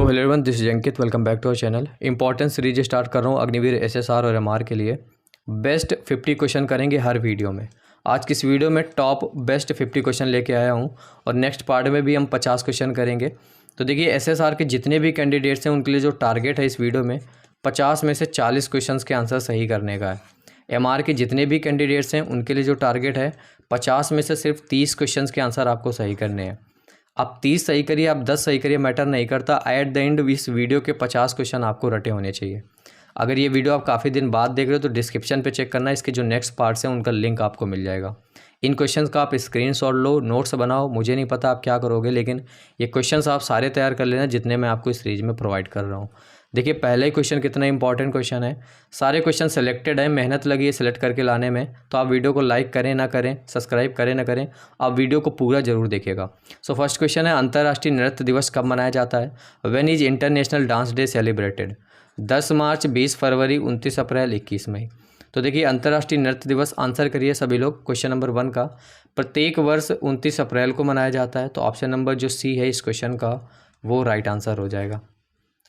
Hello everyone, this is Ankit. Welcome back to our channel. Important series start कर रहा हूँ Agniveer SSR और MR के लिए। बेस्ट 50 क्वेश्चन करेंगे हर वीडियो में। आज की इस वीडियो में टॉप बेस्ट 50 क्वेश्चन लेके आया हूँ और नेक्स्ट पार्ट में भी हम 50 क्वेश्चन करेंगे। तो देखिए, एसएसआर के जितने भी कैंडिडेट्स हैं उनके लिए जो टारगेट है इस वीडियो में 50 में से 40 क्वेश्चन के आंसर सही करने का है। एमआर के जितने भी कैंडिडेट्स हैं उनके लिए जो टारगेट है 50 में से सिर्फ 30 क्वेश्चन के आंसर आपको सही करने हैं। आप 30 सही करिए, आप 10 सही करिए, मैटर नहीं करता। एट द एंड इस वीडियो के 50 क्वेश्चन आपको रटे होने चाहिए। अगर ये वीडियो आप काफ़ी दिन बाद देख रहे हो तो डिस्क्रिप्शन पे चेक करना, इसके जो नेक्स्ट पार्ट्स हैं उनका लिंक आपको मिल जाएगा। इन क्वेश्चंस का आप स्क्रीनशॉट लो, नोट्स बनाओ। मुझे नहीं पता आप क्या करोगे, लेकिन ये क्वेश्चंस आप सारे तैयार कर लेना जितने मैं आपको इस सीरीज में प्रोवाइड कर रहा हूँ। देखिए, पहले ही क्वेश्चन कितना इंपॉर्टेंट क्वेश्चन है। सारे क्वेश्चन सेलेक्टेड है, मेहनत लगी है सेलेक्ट करके लाने में। तो आप वीडियो को लाइक करें ना करें, सब्सक्राइब करें ना करें, आप वीडियो को पूरा जरूर देखिएगा। सो फर्स्ट क्वेश्चन है, अंतर्राष्ट्रीय नृत्य दिवस कब मनाया जाता है? When is international dance day celebrated? 10 मार्च, 20 फरवरी, 29 अप्रैल, 21 मई। तो देखिए, अंतर्राष्ट्रीय नृत्य दिवस आंसर करिए सभी लोग। क्वेश्चन नंबर 1 का प्रत्येक वर्ष 29 अप्रैल को मनाया जाता है। तो ऑप्शन नंबर जो सी है इस क्वेश्चन का वो राइट आंसर हो जाएगा।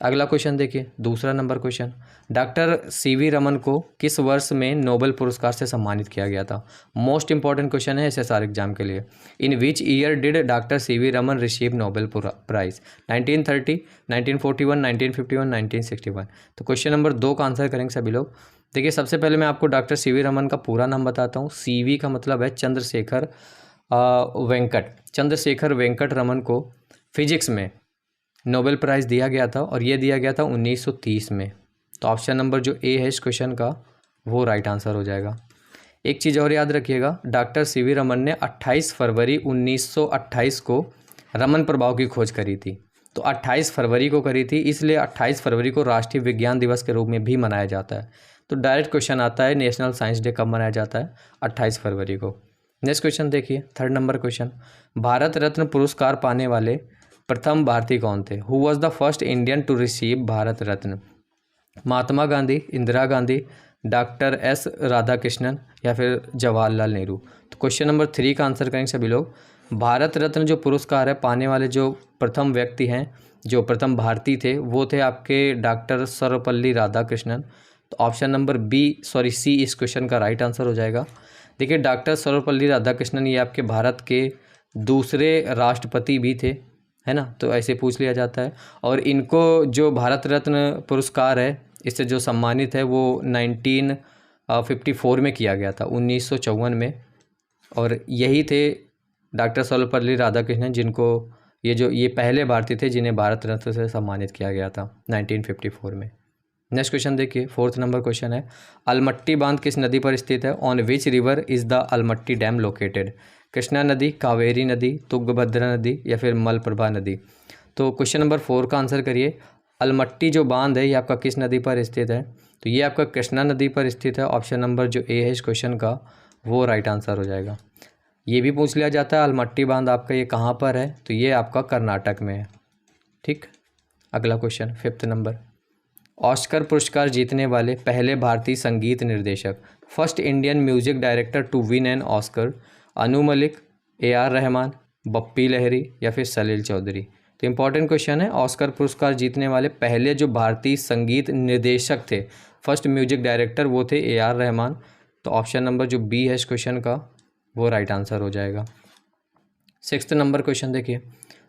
अगला क्वेश्चन देखिए, दूसरा number question, doctor C V Raman को किस वर्ष में नोबेल पुरस्कार से सम्मानित किया गया था? मोस्ट इंपॉर्टेंट क्वेश्चन है एसएसआर एग्जाम के लिए। In which year did doctor C V Raman receive Nobel Prize? 1930, 1941, 1951, 1961। तो क्वेश्चन नंबर 2 का आंसर करेंगे सभी लोग। देखिए, सबसे पहले मैं आपको डॉक्टर सीवी रमन का पूरा नाम बताता हूँ। सीवी का मतलब है चंद्रशेखर वेंकट रमन को फिजिक्स में नोबेल प्राइज़ दिया गया था और ये दिया गया था 1930 में। तो ऑप्शन नंबर जो ए है इस क्वेश्चन का वो राइट आंसर हो जाएगा। एक चीज़ और याद रखिएगा, डॉक्टर सीवी रमन ने 28 फरवरी 1928 को रमन प्रभाव की खोज करी थी। तो 28 फरवरी को करी थी, इसलिए 28 फरवरी को राष्ट्रीय विज्ञान दिवस के रूप में भी मनाया जाता है। तो डायरेक्ट क्वेश्चन आता है, नेशनल साइंस डे कब मनाया जाता है? 28 फरवरी को। नेक्स्ट क्वेश्चन देखिए, third number question, Bharat Ratna पुरस्कार पाने वाले प्रथम भारतीय कौन थे? Who was the first Indian to receive Bharat Ratna? Mahatma Gandhi, Indira Gandhi, doctor S Radhakrishnan या फिर जवाहरलाल नेहरू? तो क्वेश्चन नंबर 3 का आंसर करेंगे सभी लोग। भारत रत्न जो पुरस्कार है पाने वाले जो प्रथम व्यक्ति हैं, जो प्रथम भारतीय थे, वो थे आपके डॉक्टर सर्वपल्ली राधाकृष्णन। तो ऑप्शन नंबर सी इस क्वेश्चन का राइट आंसर हो जाएगा। देखिए, डॉक्टर सर्वपल्ली राधाकृष्णन ये आपके भारत के दूसरे राष्ट्रपति भी थे, है ना। तो ऐसे पूछ लिया जाता है। और इनको जो भारत रत्न पुरस्कार है इससे जो सम्मानित है वो 1954 में किया गया था, 1954 में। और यही थे डॉक्टर सर्वपल्ली राधाकृष्णन जिनको ये पहले भारतीय थे जिन्हें भारत रत्न से सम्मानित किया गया था 1954 में। नेक्स्ट क्वेश्चन देखिए, फोर्थ नंबर क्वेश्चन है, अलमट्टी बांध किस नदी पर स्थित है? On which river is the Almatti dam located? Krishna नदी, कावेरी नदी, तुंगभद्रा नदी या फिर मलप्रभा नदी? तो क्वेश्चन नंबर 4 का आंसर करिए। अलमट्टी जो बांध है ये आपका किस नदी पर स्थित है? तो ये आपका कृष्णा नदी पर स्थित है। ऑप्शन नंबर जो ए है इस क्वेश्चन का वो राइट आंसर हो जाएगा। ये भी पूछ लिया जाता है अलमट्टी बांध आपका ये कहाँ पर है? तो ये आपका कर्नाटक में है। ठीक, अगला क्वेश्चन, 5th नंबर, ऑस्कर पुरस्कार जीतने वाले पहले भारतीय संगीत निर्देशक, first Indian music director to win an Oscar? Anu Malik, AR Rahman, Bappi Lahiri या फिर सलील चौधरी? तो इंपॉर्टेंट क्वेश्चन है, ऑस्कर पुरस्कार जीतने वाले पहले जो भारतीय संगीत निर्देशक थे, फर्स्ट म्यूजिक डायरेक्टर, वो थे AR रहमान। तो ऑप्शन नंबर जो बी है इस क्वेश्चन का वो राइट आंसर हो जाएगा। 6th नंबर क्वेश्चन देखिए,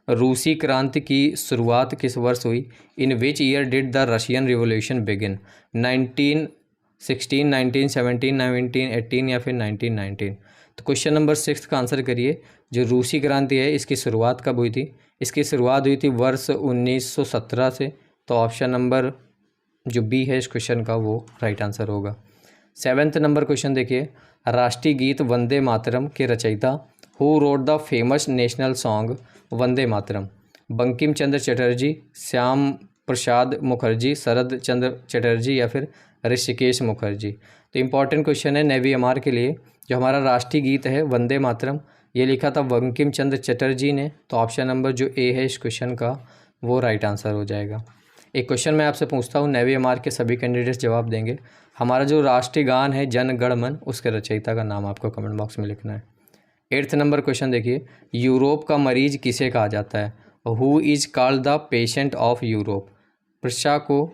रूसी क्रांति की शुरुआत किस वर्ष हुई? In which year did the Russian revolution begin? 1916, 1917, 1918 या फिर 1919? तो क्वेश्चन नंबर 6 का आंसर करिए। जो रूसी क्रांति है इसकी शुरुआत कब हुई थी? इसकी शुरुआत हुई थी वर्ष 1917 से। तो ऑप्शन नंबर जो बी है इस क्वेश्चन का वो राइट आंसर होगा। 7th नंबर क्वेश्चन देखिए, राष्ट्रीय गीत वंदे मातरम के रचयिता, who wrote the famous national song Vande Mataram? Bankim Chandra Chatterjee, Shyam Prasad Mukherjee, Sharat Chandra Chatterjee या फिर ऋषिकेश मुखर्जी? तो इंपॉर्टेंट क्वेश्चन है नेवी एमआर के लिए। जो हमारा राष्ट्रीय गीत है वंदे मातरम ये लिखा था बंकिम चंद्र चटर्जी ने। तो ऑप्शन नंबर जो ए है इस क्वेश्चन का वो राइट आंसर हो जाएगा। एक क्वेश्चन मैं आपसे पूछता हूँ, नेवी एमआर के सभी कैंडिडेट्स जवाब देंगे। हमारा जो राष्ट्रीय गान है जन गण मन, उसके रचयिता का नाम आपको कमेंट बॉक्स में लिखना है। 8th नंबर क्वेश्चन देखिए, यूरोप का मरीज किसे कहा जाता है? Who is called the patient of Europe? Prussia को,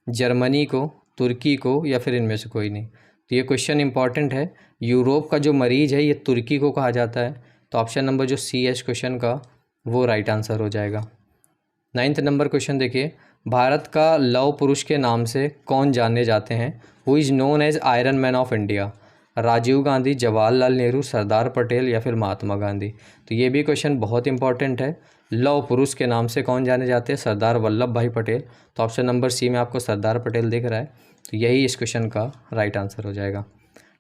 जर्मनी को, तुर्की को, या फिर इनमें से कोई नहीं? तो ये क्वेश्चन इंपॉर्टेंट है। यूरोप का जो मरीज़ है ये तुर्की को कहा जाता है। तो ऑप्शन नंबर जो सी है इस क्वेश्चन का वो राइट आंसर हो जाएगा। 9th नंबर क्वेश्चन देखिए, भारत का लौह पुरुष के नाम से कौन जाने जाते हैं? Who is known as iron man of India? Rajiv Gandhi, Jawaharlal Nehru, Sardar Patel, या फिर महात्मा गांधी? तो ये भी क्वेश्चन बहुत इंपॉर्टेंट है। लौह पुरुष के नाम से कौन जाने जाते हैं? सरदार वल्लभ भाई पटेल। तो ऑप्शन नंबर सी में आपको सरदार पटेल दिख रहा है, तो यही इस क्वेश्चन का राइट आंसर हो जाएगा।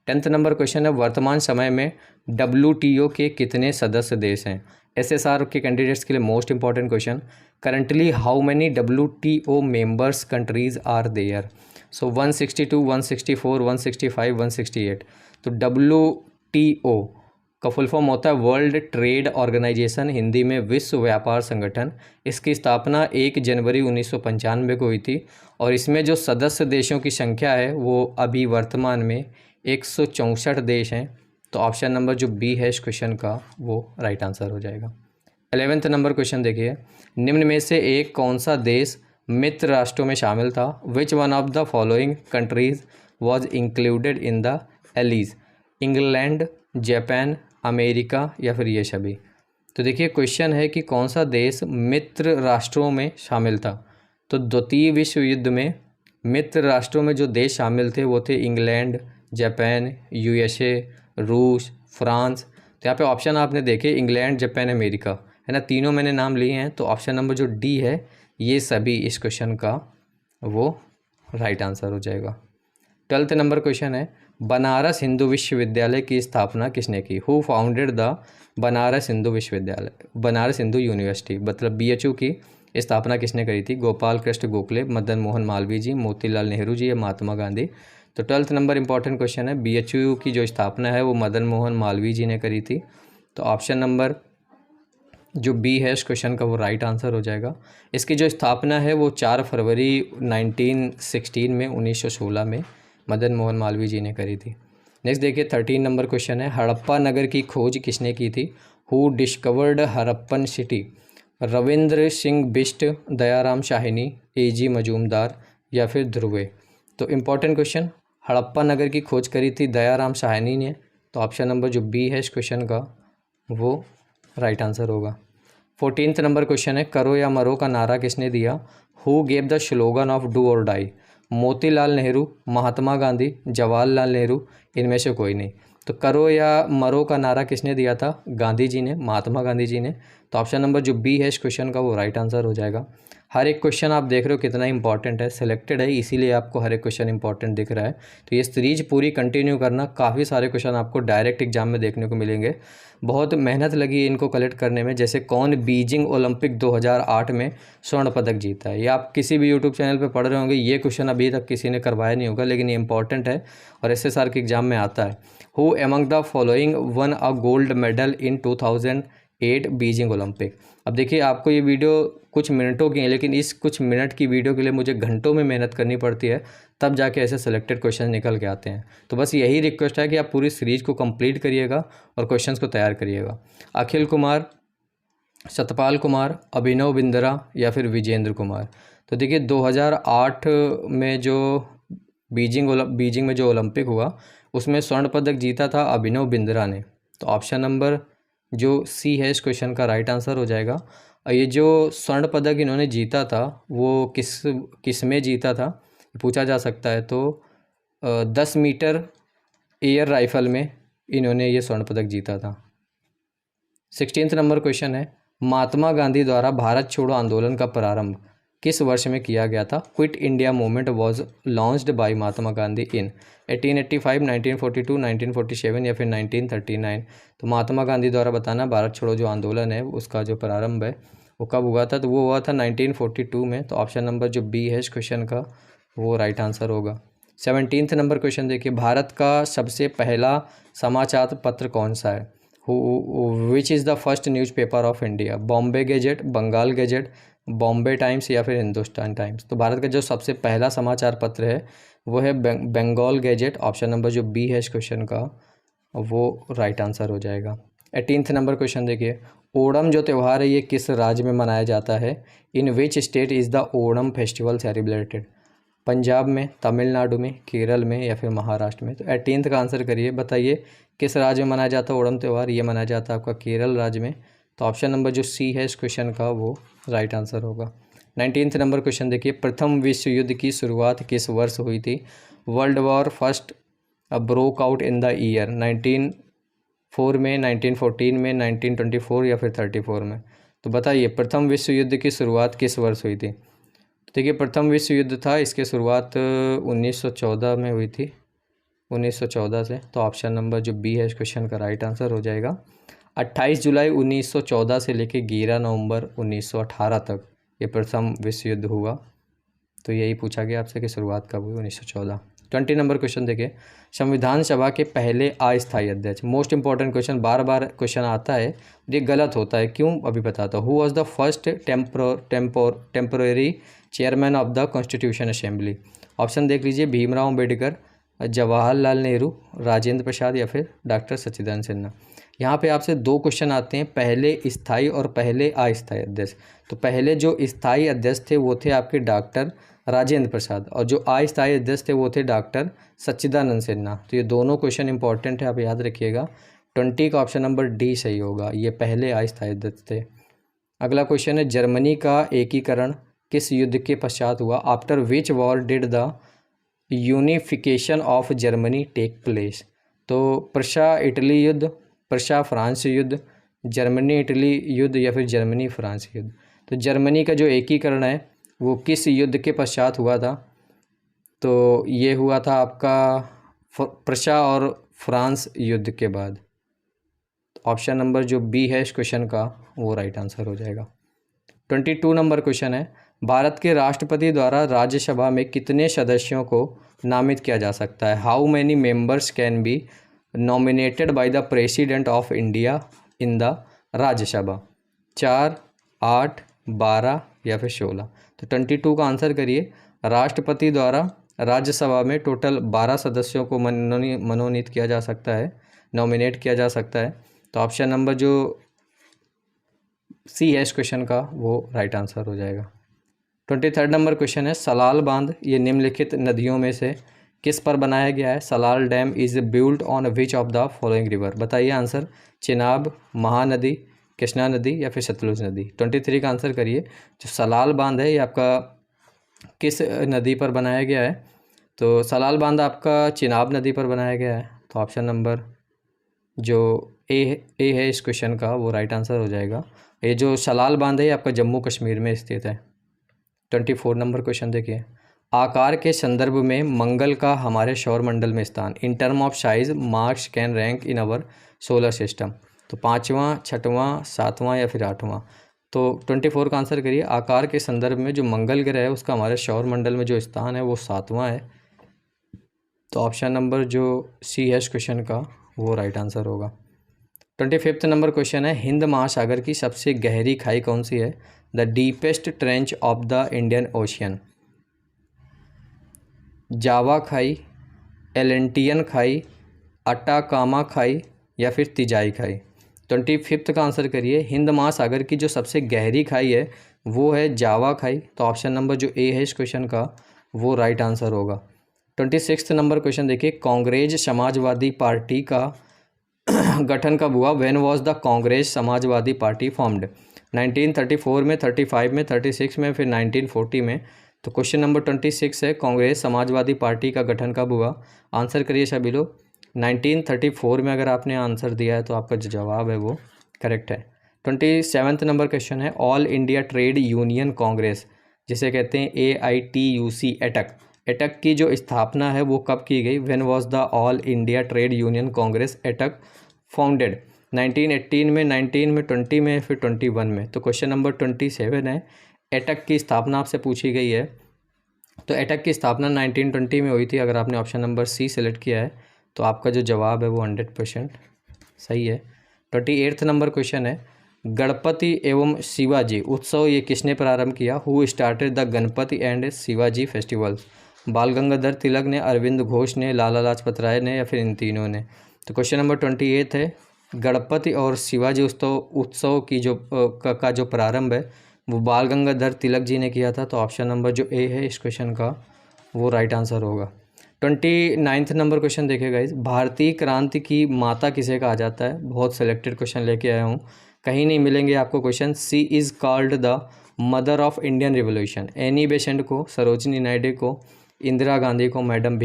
10th नंबर क्वेश्चन है, वर्तमान समय में WTO के कितने सदस्य देश हैं? SSR के कैंडिडेट्स के लिए most important question. Currently how many WTO members countries are there? So 162, 164, 165, 168। तो WTO का फुल फॉर्म होता है वर्ल्ड ट्रेड ऑर्गेनाइजेशन, हिंदी में विश्व व्यापार संगठन। इसकी स्थापना 1 जनवरी 1995 को हुई थी और इसमें जो सदस्य देशों की संख्या है वो अभी वर्तमान में 164 देश हैं। तो ऑप्शन नंबर जो बी है इस क्वेश्चन का वो राइट आंसर हो जाएगा। 11th नंबर क्वेश्चन देखिए, निम्न में से एक कौन सा देश मित्र राष्ट्रों में शामिल था? Which one of the following countries was included in the allies? England, Japan, America, या फिर ये सभी? तो देखिए क्वेश्चन है कि कौन सा देश मित्र राष्ट्रों में शामिल था। तो द्वितीय विश्व युद्ध में मित्र राष्ट्रों में जो देश शामिल थे वो थे इंग्लैंड, जापान, USA, रूस, फ्रांस। तो यहाँ पे ऑप्शन आपने देखे इंग्लैंड, जापान, अमेरिका, है ना, तीनों मैंने नाम लिए हैं। तो ऑप्शन नंबर जो डी है ये सभी इस क्वेश्चन का वो राइट आंसर हो जाएगा। 12th नंबर क्वेश्चन है, बनारस हिंदू विश्वविद्यालय की स्थापना किसने की? Who founded the Banaras Hindu विश्वविद्यालय, बनारस हिंदू यूनिवर्सिटी, मतलब BHU की स्थापना किसने करी थी? गोपाल कृष्ण गोखले, मदन मोहन मालवीय जी, मोतीलाल नेहरू जी, या महात्मा गांधी? तो 12th नंबर इंपॉर्टेंट क्वेश्चन है। BHU की जो स्थापना है वो मदन मोहन मालवीय जी ने करी थी। तो ऑप्शन नंबर जो बी है इस क्वेश्चन का वो राइट आंसर हो जाएगा। इसकी जो स्थापना है वो 4 फरवरी 1916 में 1916 में मदन मोहन मालवीय जी ने करी थी। नेक्स्ट देखिए 13 नंबर क्वेश्चन है, हड़प्पा नगर की खोज किसने की थी? Who discovered Harappan city? Ravindra Singh Bisht, Dayaram Shahini, AG Majumdar, या फिर ध्रुवे? तो इम्पॉर्टेंट क्वेश्चन, हड़प्पा नगर की खोज करी थी दयाराम शाहिनी ने। तो ऑप्शन नंबर जो बी है इस क्वेश्चन का वो राइट आंसर होगा। 14th नंबर क्वेश्चन है, करो या मरो का नारा किसने दिया? Who gave the slogan of do और डाई? मोतीलाल नेहरू, महात्मा गांधी, जवाहरलाल नेहरू, इनमें से कोई नहीं? तो करो या मरो का नारा किसने दिया था? गांधी जी ने, महात्मा गांधी जी ने। तो ऑप्शन नंबर जो बी है इस क्वेश्चन का वो राइट आंसर हो जाएगा। हर एक क्वेश्चन आप देख रहे हो कितना इंपॉर्टेंट है, सिलेक्टेड है, इसीलिए आपको हर एक क्वेश्चन इंपॉर्टेंट दिख रहा है। तो ये सीरीज पूरी कंटिन्यू करना, काफ़ी सारे क्वेश्चन आपको डायरेक्ट एग्जाम में देखने को मिलेंगे। बहुत मेहनत लगी इनको कलेक्ट करने में। जैसे कौन बीजिंग ओलंपिक 2008 में स्वर्ण पदक जीता है, ये आप किसी भी यूट्यूब चैनल पे पढ़ रहे होंगे। ये क्वेश्चन अभी तक किसी ने करवाया नहीं होगा, लेकिन ये इंपॉर्टेंट है और SSR के एग्जाम में आता है। Who among the following one a gold medal in 2008 Beijing Olympic? अब देखिए आपको ये वीडियो कुछ मिनटों की है, लेकिन इस कुछ मिनट की वीडियो के लिए मुझे घंटों में मेहनत करनी पड़ती है, तब जाके ऐसे सेलेक्टेड क्वेश्चन निकल के आते हैं। तो बस यही रिक्वेस्ट है कि आप पूरी सीरीज को कंप्लीट करिएगा और क्वेश्चंस को तैयार करिएगा। अखिल कुमार, सतपाल कुमार, अभिनव बिंद्रा, या फिर विजेंद्र कुमार? तो देखिए 2008 में जो बीजिंग में जो ओलंपिक हुआ उसमें स्वर्ण पदक जीता था अभिनव बिंद्रा ने। तो ऑप्शन नंबर जो सी है इस क्वेश्चन का राइट आंसर हो जाएगा। ये जो स्वर्ण पदक इन्होंने जीता था वो किस में जीता था पूछा जा सकता है। तो 10 मीटर एयर राइफल में इन्होंने ये स्वर्ण पदक जीता था। 16th नंबर क्वेश्चन है, महात्मा गांधी द्वारा भारत छोड़ो आंदोलन का प्रारंभ किस वर्ष में किया गया था? Quit India movement was launched by Mahatma Gandhi इन 1885, 1942, 1947, या फिर 1939? तो महात्मा गांधी द्वारा बताना भारत छोड़ो जो आंदोलन है उसका जो प्रारंभ है वो कब हुआ था? तो वो हुआ था 1942 में। तो ऑप्शन नंबर जो बी है इस क्वेश्चन का वो राइट आंसर होगा। 17th नंबर क्वेश्चन देखिए, भारत का सबसे पहला समाचार पत्र कौन सा है? Which is the first newspaper of India? Bombay gazette, Bengal gazette, Bombay Times, या फिर हिंदुस्तान टाइम्स? तो भारत का जो सबसे पहला समाचार पत्र है वो है बंगाल गैजेट। ऑप्शन नंबर जो बी है इस क्वेश्चन का वो राइट आंसर हो जाएगा। 18th नंबर क्वेश्चन देखिए, ओणम जो त्यौहार है ये किस राज्य में मनाया जाता है? In which state is the Onam festival celebrated? Punjab में, तमिलनाडु में, केरल में या फिर महाराष्ट्र में? तो 18th का आंसर करिए, बताइए किस राज्य में मनाया जाता है ओणम त्यौहार? ये मनाया जाता है आपका केरल राज्य में। तो ऑप्शन नंबर जो सी है इस क्वेश्चन का वो राइट आंसर होगा। 19th नंबर क्वेश्चन देखिए, प्रथम विश्व युद्ध की शुरुआत किस वर्ष हुई थी? World war first broke out in the year 1904 में, 1914 में, 1924 या फिर 34 में? तो बताइए प्रथम विश्व युद्ध की शुरुआत किस वर्ष हुई थी? तो देखिए प्रथम विश्व युद्ध था, इसकी शुरुआत 1914 में हुई थी, 1914 से। तो ऑप्शन नंबर जो बी है इस क्वेश्चन का राइट आंसर हो जाएगा। 28 जुलाई 1914 से लेकर 11 नवंबर 1918 तक ये प्रथम विश्व युद्ध हुआ। तो यही पूछा गया आपसे कि शुरुआत कब हुई, 1914। 20 नंबर क्वेश्चन देखिए, संविधान सभा के पहले अस्थायी अध्यक्ष, मोस्ट इंपॉर्टेंट क्वेश्चन, बार बार क्वेश्चन आता है, ये गलत होता है, क्यों अभी बताता हूँ। Who was the first temporary chairman of the constitution assembly? Option देख लीजिए, भीमराव अम्बेडकर, जवाहरलाल नेहरू, राजेंद्र प्रसाद या फिर डॉक्टर सच्चिदानंद सिन्हा। यहाँ पे आपसे दो क्वेश्चन आते हैं, पहले स्थायी और पहले अस्थायी अध्यक्ष। तो पहले जो स्थायी अध्यक्ष थे वो थे आपके डॉक्टर राजेंद्र प्रसाद, और जो अस्थायी अध्यक्ष थे वो थे डॉक्टर सच्चिदानंद सिन्हा। तो ये दोनों क्वेश्चन इंपॉर्टेंट है, आप याद रखिएगा। 20 का ऑप्शन नंबर डी सही होगा, ये पहले अस्थायी अध्यक्ष थे। अगला क्वेश्चन है, जर्मनी का एकीकरण किस युद्ध के पश्चात हुआ? After which war did the unification of Germany take place? तो प्रशा इटली युद्ध, प्रशा फ्रांस युद्ध, जर्मनी इटली युद्ध या फिर जर्मनी फ्रांस युद्ध? तो जर्मनी का जो एकीकरण है वो किस युद्ध के पश्चात हुआ था? तो ये हुआ था आपका प्रशा और फ्रांस युद्ध के बाद। ऑप्शन नंबर जो बी है इस क्वेश्चन का वो राइट आंसर हो जाएगा। 22 नंबर क्वेश्चन है, भारत के राष्ट्रपति द्वारा राज्यसभा में कितने सदस्यों को नामित किया जा सकता है? How many members can be nominated by the president of India in the Rajya Sabha? 4, 8, 12 या फिर 16? तो 22 का आंसर करिए। राष्ट्रपति द्वारा राज्यसभा में टोटल 12 सदस्यों को मनोनीत किया जा सकता है, नॉमिनेट किया जा सकता है। तो ऑप्शन नंबर जो सी है इस क्वेश्चन का वो राइट आंसर हो जाएगा। 23rd नंबर क्वेश्चन है, सलाल बांध ये निम्नलिखित नदियों में से किस पर बनाया गया है? Salal dam is built on which of the following river? बताइए आंसर, चेनाब, महानदी, कृष्णा नदी या फिर सतलुज नदी? 23 का आंसर करिए। जो सलाल बांध है ये आपका किस नदी पर बनाया गया है? तो सलाल बांध आपका चेनाब नदी पर बनाया गया है। तो ऑप्शन नंबर जो ए है इस क्वेश्चन का वो राइट आंसर हो जाएगा। ये जो सलाल बांध है ये आपका जम्मू कश्मीर में स्थित है। 24 नंबर क्वेश्चन देखिए, आकार के संदर्भ में मंगल का हमारे सौरमंडल में स्थान, in term of size Mars can rank in our solar system? तो 5वां, 6वां, 7वां या फिर 8वां? तो 24 का आंसर करिए। आकार के संदर्भ में जो मंगल ग्रह है उसका हमारे सौरमंडल में जो स्थान है वो 7वां है। तो ऑप्शन नंबर जो सी है इस क्वेश्चन का वो राइट आंसर होगा। 25th नंबर क्वेश्चन है, हिंद महासागर की सबसे गहरी खाई कौन सी है? The deepest trench of the Indian Ocean? Java खाई, एलेंटियन खाई, अटाकामा खाई या फिर तिजाई खाई? 25th का आंसर करिए। हिंद महासागर की जो सबसे गहरी खाई है वो है जावा खाई। तो ऑप्शन नंबर जो ए है इस क्वेश्चन का वो राइट आंसर होगा। 26th नंबर क्वेश्चन देखिए, कांग्रेस समाजवादी पार्टी का गठन कब हुआ? When was the Congress Samajwadi party formed? 1934 में, 35 में, 36 में, फिर 1940 में? तो क्वेश्चन नंबर 26 है, कांग्रेस समाजवादी पार्टी का गठन कब हुआ? आंसर करिए सभी लोग। 1934 में अगर आपने आंसर दिया है तो आपका जो जवाब है वो करेक्ट है। 27th नंबर क्वेश्चन है, all India trade union Congress जिसे कहते हैं AITUC एटक, एटक की जो स्थापना है वो कब की गई? When was the all India trade union Congress AITUC founded? 1918 में, 19 में, 20 में, फिर 21 में? तो क्वेश्चन नंबर 27 है, एटक की स्थापना आपसे पूछी गई है। तो एटक की स्थापना 1920 में हुई थी। अगर आपने ऑप्शन नंबर सी सेलेक्ट किया है तो आपका जो जवाब है वो 100% सही है। 28th नंबर क्वेश्चन है, गणपति एवं शिवाजी उत्सव ये किसने प्रारंभ किया? Who started the Ganpati and Shivaji festivals? बाल गंगाधर तिलक ने, अरविंद घोष ने, लाला लाजपत राय ने या फिर इन तीनों ने? तो क्वेश्चन नंबर 28 है, गणपति और शिवाजी उत्सव की का जो प्रारंभ है वो बाल गंगाधर तिलक जी ने किया था। तो ऑप्शन नंबर जो ए है इस क्वेश्चन का वो राइट आंसर होगा। 29 नंबर क्वेश्चन देखिए गाइस, भारतीय क्रांति की माता किसे कहा जाता है? बहुत सिलेक्टेड क्वेश्चन लेके आया हूँ, कहीं नहीं मिलेंगे आपको क्वेश्चन। She is called the mother of Indian revolution. Annie Besant को, सरोजिनी नायडू को, इंदिरा गांधी को, मैडम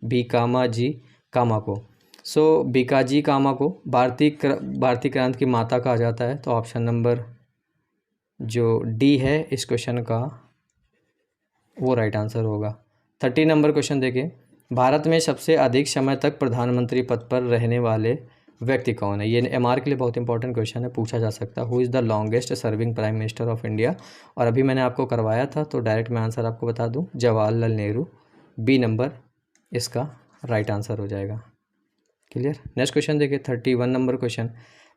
भीकामाजी कामा को। सो भीकाजी कामा को भारतीय क्रांति की माता कहा जाता है। तो ऑप्शन नंबर जो डी है इस क्वेश्चन का वो राइट आंसर होगा। 30 नंबर क्वेश्चन देखिए, भारत में सबसे अधिक समय तक प्रधानमंत्री पद पर रहने वाले व्यक्ति कौन है? ये एमआर के लिए बहुत इंपॉर्टेंट क्वेश्चन है, पूछा जा सकता है। Who is the longest serving prime minister of India? और अभी मैंने आपको करवाया था तो डायरेक्ट मैं आंसर आपको बता दूं, जवाहरलाल नेहरू। बी नंबर इसका राइट आंसर हो जाएगा। क्लियर। नेक्स्ट क्वेश्चन देखिए, 31 नंबर क्वेश्चन,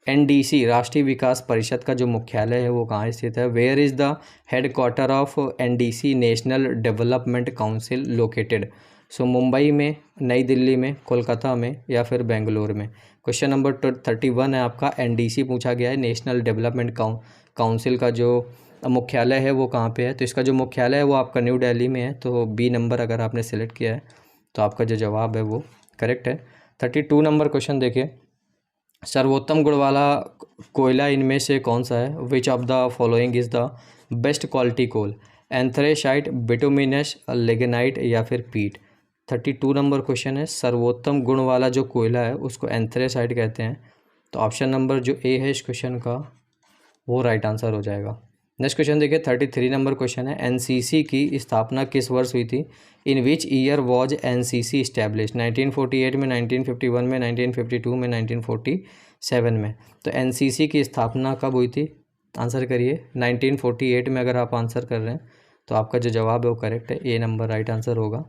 एनडीसी राष्ट्रीय विकास परिषद का जो मुख्यालय है वो कहाँ स्थित है? Where is the headquarter of NDC national development council located? So Mumbai में, नई दिल्ली में, कोलकाता में या फिर बेंगलोर में? क्वेश्चन नंबर 31 है आपका, एनडीसी पूछा गया है, नेशनल डेवलपमेंट काउंसिल का जो मुख्यालय है वो कहाँ पे है? तो इसका जो मुख्यालय है वो आपका न्यू दिल्ली में है। तो बी नंबर अगर आपने सेलेक्ट किया है तो आपका जो जवाब है वो करेक्ट है। 32 नंबर क्वेश्चन देखिए, सर्वोत्तम गुण वाला कोयला इनमें से कौन सा है? Which of the following is the best quality coal? Anthracite, bituminous, lignite या फिर पीट? 32 नंबर क्वेश्चन है, सर्वोत्तम गुण वाला जो कोयला है उसको एंथ्रेसाइट कहते हैं। तो ऑप्शन नंबर जो ए है इस क्वेश्चन का वो राइट आंसर हो जाएगा। नेक्स्ट क्वेश्चन देखिए, 33 नंबर क्वेश्चन है, एनसीसी की स्थापना किस वर्ष हुई थी? In which year was NCC establish? 1948 में, 1951 में, 1952 में, 1947 में? तो एनसीसी की स्थापना कब हुई थी? आंसर करिए। 1948 में अगर आप आंसर कर रहे हैं तो आपका जो जवाब है वो करेक्ट है, ए नंबर राइट आंसर होगा।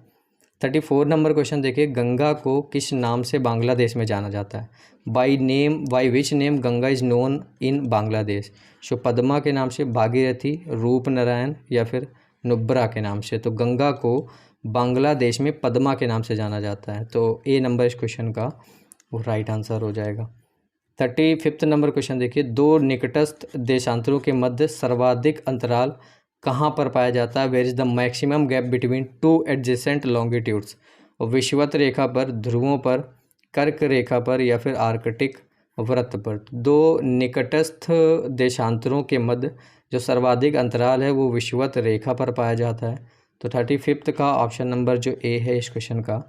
34 नंबर क्वेश्चन देखिए, गंगा को किस नाम से बांग्लादेश में जाना जाता है? By which name Ganga is known in Bangladesh? So Padma के नाम से, भागीरथी, रूप नारायण या फिर नुब्रा के नाम से? तो गंगा को बांग्लादेश में पद्मा के नाम से जाना जाता है। तो ए नंबर इस क्वेश्चन का वो राइट आंसर हो जाएगा। 35 नंबर क्वेश्चन देखिए, दो निकटस्थ देशांतरों के मध्य सर्वाधिक अंतराल कहाँ पर पाया जाता है? Where is the maximum gap between two adjacent longitudes? विषुवत रेखा पर, ध्रुवों पर, कर्क रेखा पर या फिर आर्कटिक वृत्त पर? दो निकटस्थ देशांतरों के मध्य जो सर्वाधिक अंतराल है वो विषुवत रेखा पर पाया जाता है। तो 35 का ऑप्शन नंबर जो ए है इस क्वेश्चन का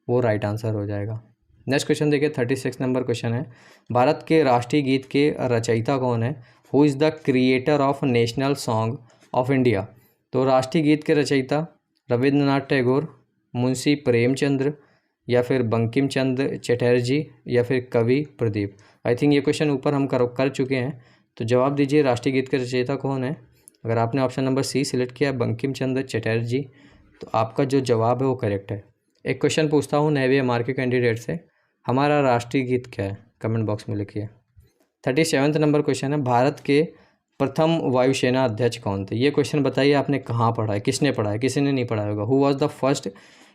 वो राइट आंसर हो जाएगा। नेक्स्ट क्वेश्चन देखिए, 36 नंबर क्वेश्चन है, भारत के राष्ट्रीय गीत के रचयिता कौन है? Who is the creator of national song of India? तो राष्ट्रीय गीत के रचयिता रविंद्रनाथ टैगोर, मुंशी प्रेमचंद्र या फिर बंकिम चंद्र चटर्जी या फिर कवि प्रदीप? आई थिंक ये क्वेश्चन ऊपर हम कर चुके हैं। तो जवाब दीजिए, राष्ट्रीय गीत के रचयिता कौन है? अगर आपने ऑप्शन नंबर सी सिलेक्ट किया बंकिम चंद्र चटर्जी तो आपका जो जवाब है वो करेक्ट है। एक क्वेश्चन पूछता हूँ नए एमआर के कैंडिडेट से, हमारा राष्ट्रीय गीत क्या है? कमेंट बॉक्स में लिखिए। 37 नंबर क्वेश्चन है, भारत के प्रथम वायुसेना अध्यक्ष कौन थे? ये क्वेश्चन बताइए आपने कहाँ पढ़ा है, किसने पढ़ा है, किसी ने नहीं पढ़ा होगा। Who was the first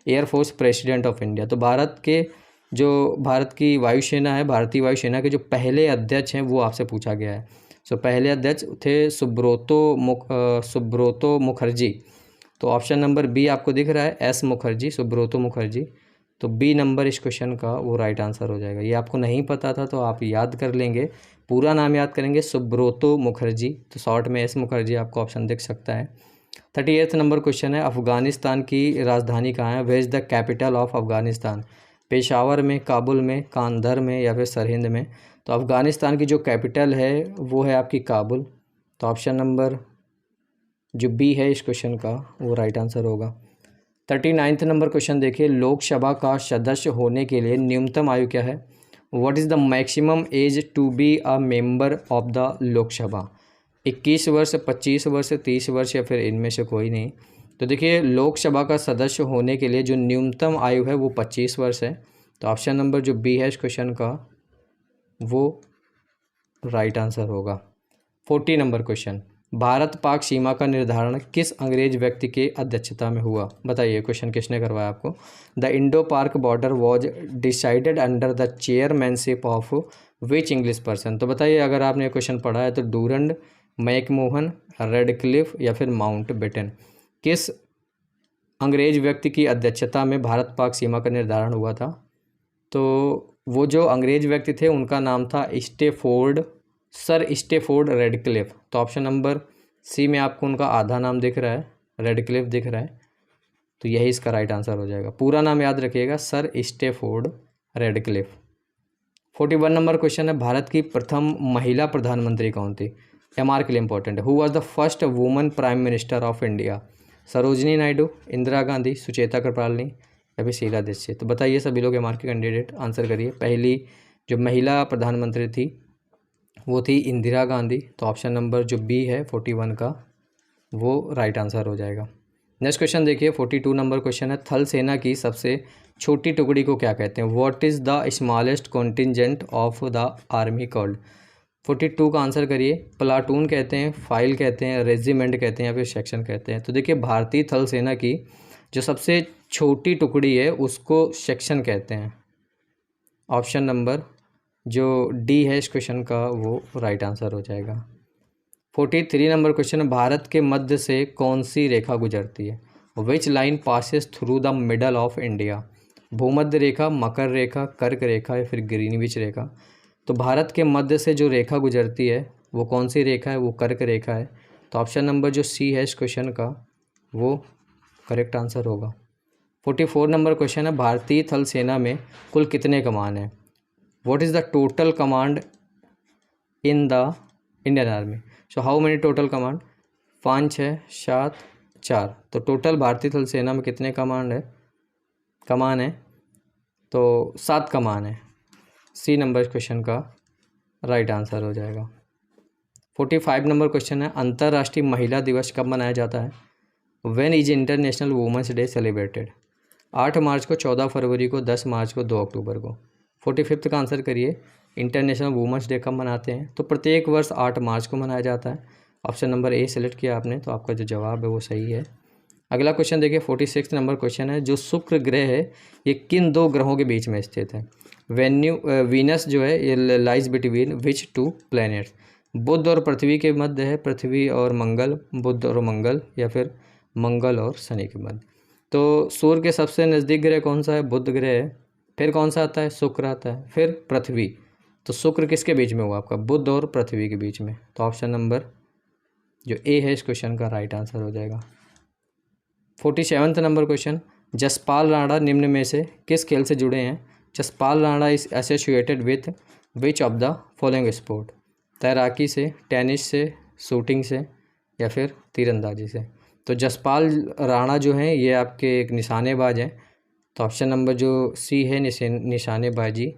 air force president of India? तो भारत की वायुसेना है, भारतीय वायुसेना के जो पहले अध्यक्ष हैं वो आपसे पूछा गया है। सो पहले अध्यक्ष थे सुब्रतो मुखर्जी। तो ऑप्शन नंबर बी आपको दिख रहा है, एस मुखर्जी, सुब्रतो मुखर्जी। तो बी नंबर इस क्वेश्चन का वो राइट आंसर हो जाएगा। ये आपको नहीं पता था तो आप याद कर लेंगे, पूरा नाम याद करेंगे, सुब्रतो मुखर्जी। तो शॉर्ट में एस मुखर्जी आपको ऑप्शन दिख सकता है। 38 नंबर क्वेश्चन है, अफ़गानिस्तान की राजधानी कहाँ है? Where is the capital of Afghanistan? Peshawar में, काबुल में, कांधार में या फिर सरहिंद में? तो अफ़गानिस्तान की जो कैपिटल है वो है आपकी काबुल। तो ऑप्शन नंबर जो बी है इस क्वेश्चन का वो राइट आंसर होगा। 39 नंबर क्वेश्चन देखिए, लोकसभा का सदस्य होने के लिए न्यूनतम आयु क्या है? What is the maximum age to be a member of the Lok Sabha? 21 वर्ष, 25 वर्ष, 30 वर्ष या फिर इनमें से कोई नहीं? तो देखिए, लोकसभा का सदस्य होने के लिए जो न्यूनतम आयु है वो 25 वर्ष है। तो ऑप्शन नंबर जो बी है इस क्वेश्चन का वो राइट आंसर होगा। 40 नंबर क्वेश्चन, भारत पाक सीमा का निर्धारण किस अंग्रेज व्यक्ति के अध्यक्षता में हुआ? बताइए क्वेश्चन किसने करवाया आपको? द इंडो पाक border was decided under the chairmanship of which English person? तो बताइए, अगर आपने ये क्वेश्चन पढ़ा है तो डूरंड, मैकमोहन, रेडक्लिफ या फिर माउंट बेटन, किस अंग्रेज व्यक्ति की अध्यक्षता में भारत पाक सीमा का निर्धारण हुआ था? तो वो जो अंग्रेज व्यक्ति थे उनका नाम था सर स्टेफोर्ड रेडक्लिफ। तो ऑप्शन नंबर सी में आपको उनका आधा नाम दिख रहा है, रेडक्लिफ दिख रहा है, तो यही इसका राइट आंसर हो जाएगा। पूरा नाम याद रखिएगा, sir Stafford Radcliffe. 41 number question है, भारत की प्रथम महिला प्रधानमंत्री कौन थी? एमआर के लिए इंपॉर्टेंट है। Who was the first woman prime minister of India? Sarojini Naidu, Indira Gandhi, Sucheta Kripalani या फिर शीला दीक्षित? तो बताइए सभी लोग एमआर के कैंडिडेट आंसर करिए। पहली जो महिला प्रधानमंत्री थी वो थी इंदिरा गांधी। तो ऑप्शन नंबर जो बी है 41 का वो राइट आंसर हो जाएगा। नेक्स्ट क्वेश्चन देखिए, 42 नंबर क्वेश्चन है, थल सेना की सबसे छोटी टुकड़ी को क्या कहते हैं? What is the smallest contingent of the army called? 42 का आंसर करिए। प्लाटून कहते हैं, फाइल कहते हैं, रेजिमेंट कहते हैं या फिर सेक्शन कहते हैं? तो देखिए, भारतीय थल सेना की जो सबसे छोटी टुकड़ी है उसको सेक्शन कहते हैं। ऑप्शन नंबर जो डी है इस क्वेश्चन का वो राइट आंसर हो जाएगा। 43 नंबर क्वेश्चन है, भारत के मध्य से कौन सी रेखा गुजरती है? Which line passes through the middle of India? भूमध्य रेखा, मकर रेखा, कर्क रेखा या फिर ग्रीनविच रेखा? तो भारत के मध्य से जो रेखा गुजरती है वो कौन सी रेखा है? वो कर्क रेखा है। तो ऑप्शन नंबर जो सी है इस क्वेश्चन का वो करेक्ट आंसर होगा। 44 नंबर क्वेश्चन है, भारतीय थल सेना में कुल कितने कमान हैं? What is the total command in the Indian army? So how many total command? 5, 6, 7, 4। तो टोटल भारतीय थल सेना में कितने कमान है? तो 7 कमान है। सी नंबर इस क्वेश्चन का राइट आंसर हो जाएगा। 45 नंबर क्वेश्चन है, अंतर्राष्ट्रीय महिला दिवस कब मनाया जाता है? When is international women's day celebrated? 8 मार्च को, 14 फरवरी को, 10 मार्च को, 2 अक्टूबर को? 45 का आंसर करिए। इंटरनेशनल वुमेंस डे कब मनाते हैं? तो प्रत्येक वर्ष 8 मार्च को मनाया जाता है। ऑप्शन नंबर ए सेलेक्ट किया आपने, तो आपका जो जवाब है वो सही है। अगला क्वेश्चन देखिए, 46 नंबर क्वेश्चन है, जो शुक्र ग्रह है ये किन 2 ग्रहों के बीच में स्थित है? वीनस जो है ये लाइज बिटवीन विच 2 प्लैनेट्स? बुध और पृथ्वी के मध्य है, पृथ्वी और मंगल, बुध और मंगल या फिर मंगल और शनि के मध्य? तो सूर्य के सबसे नज़दीक ग्रह कौन सा है? बुध ग्रह है। फिर कौन सा आता है? शुक्र आता है, फिर पृथ्वी। तो शुक्र किसके बीच में हुआ आपका? बुध और पृथ्वी के बीच में। तो ऑप्शन नंबर जो ए है इस क्वेश्चन का राइट आंसर हो जाएगा। 47 नंबर क्वेश्चन, जसपाल राणा निम्न में से किस खेल से जुड़े हैं? Jaspal Rana is associated with which of the following sport? तैराकी से, टेनिस से, शूटिंग से या फिर तीरंदाजी से? तो जसपाल राणा जो हैं ये आपके एक निशानेबाज हैं। तो ऑप्शन नंबर जो सी है निशानेबाजी,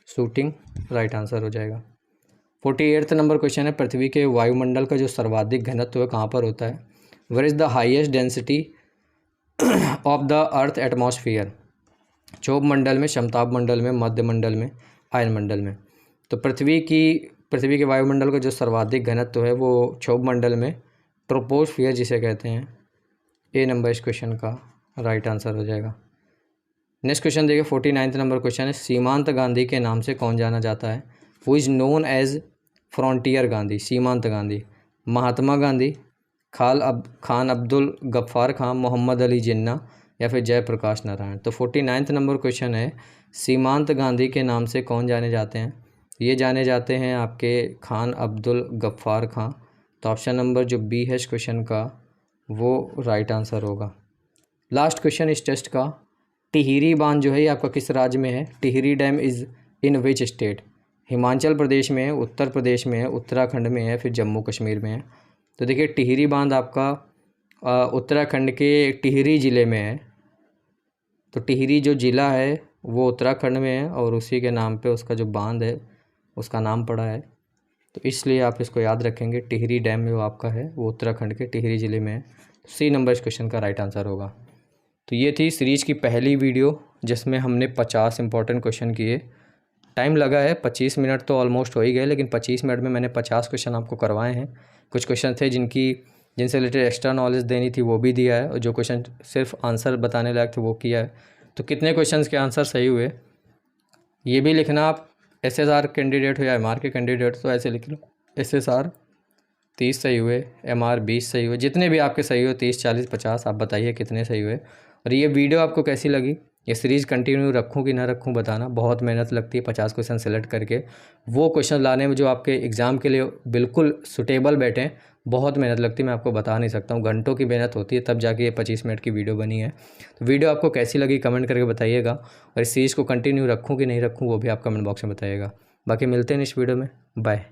शूटिंग, राइट आंसर हो जाएगा। 48 नंबर क्वेश्चन है, पृथ्वी के वायुमंडल का जो सर्वाधिक घनत्व है कहाँ पर होता है? Where is the highest density of the earth atmosphere? क्षोभ मंडल में, समताप मंडल में, मध्य मंडल में, आयन मंडल में? तो पृथ्वी के वायुमंडल का जो सर्वाधिक घनत्व है वो क्षोभ मंडल में, ट्रोपोस्फियर जिसे कहते हैं। ए नंबर इस क्वेश्चन का राइट आंसर हो जाएगा। नेक्स्ट क्वेश्चन देखिए, 49 नंबर क्वेश्चन है, सीमांत गांधी के नाम से कौन जाना जाता है? Who is known as frontier Gandhi? सीमांत गांधी, महात्मा गांधी, खान अब्दुल गफ्फार खान, मोहम्मद अली जिन्ना या फिर जयप्रकाश नारायण? तो 49 नंबर क्वेश्चन है, सीमांत गांधी के नाम से कौन जाने जाते हैं? ये जाने जाते हैं आपके खान अब्दुल गफ्फार खां। तो ऑप्शन नंबर जो बी है इस क्वेश्चन का वो राइट आंसर होगा। लास्ट क्वेश्चन इस टेस्ट का, टिहरी बांध जो है ये आपका किस राज्य में है? Tehri dam is in which state? Himachal Pradesh में है, उत्तर प्रदेश में है, उत्तराखंड में है, फिर जम्मू कश्मीर में है? तो देखिए, टिहरी बांध आपका उत्तराखंड के टिहरी ज़िले में है। तो टिहरी जो ज़िला है वो उत्तराखंड में है और उसी के नाम पे उसका जो बांध है उसका नाम पड़ा है। तो इसलिए आप इसको याद रखेंगे, टिहरी डैम जो आपका है वो उत्तराखंड के टिहरी ज़िले में है। सी नंबर इस क्वेश्चन का राइट आंसर होगा। तो ये थी सीरीज़ की पहली वीडियो जिसमें हमने 50 इंपॉर्टेंट क्वेश्चन किए। टाइम लगा है 25 मिनट तो ऑलमोस्ट हो ही गए, लेकिन 25 मिनट में मैंने 50 क्वेश्चन आपको करवाए हैं। कुछ क्वेश्चन थे जिनसे रिलेटेड एक्स्ट्रा नॉलेज देनी थी वो भी दिया है, और जो क्वेश्चन सिर्फ आंसर बताने लायक थे वो किया है। तो कितने क्वेश्चंस के आंसर सही हुए ये भी लिखना। आप SSR कैंडिडेट हो या MR के कैंडिडेट तो ऐसे लिख लो, SSR 30 सही हुए, MR 20 सही हुए, जितने भी आपके सही हुए 30 40 50 आप बताइए कितने सही हुए। और ये वीडियो आपको कैसी लगी, ये सीरीज़ कंटिन्यू रखूँ कि ना रखूँ बताना। बहुत मेहनत लगती है 50 क्वेश्चन सेलेक्ट करके वो क्वेश्चन लाने में जो आपके एग्ज़ाम के लिए बिल्कुल सुटेबल बैठें। बहुत मेहनत लगती है, मैं आपको बता नहीं सकता हूँ, घंटों की मेहनत होती है तब जाके ये 25 मिनट की वीडियो बनी है। तो वीडियो आपको कैसी लगी कमेंट करके बताइएगा, और इस सीरीज़ को कंटिन्यू रखूँ कि नहीं रखूँ वो भी आप कमेंट बॉक्स में बताइएगा। बाकी मिलते हैं इस वीडियो में, बाय।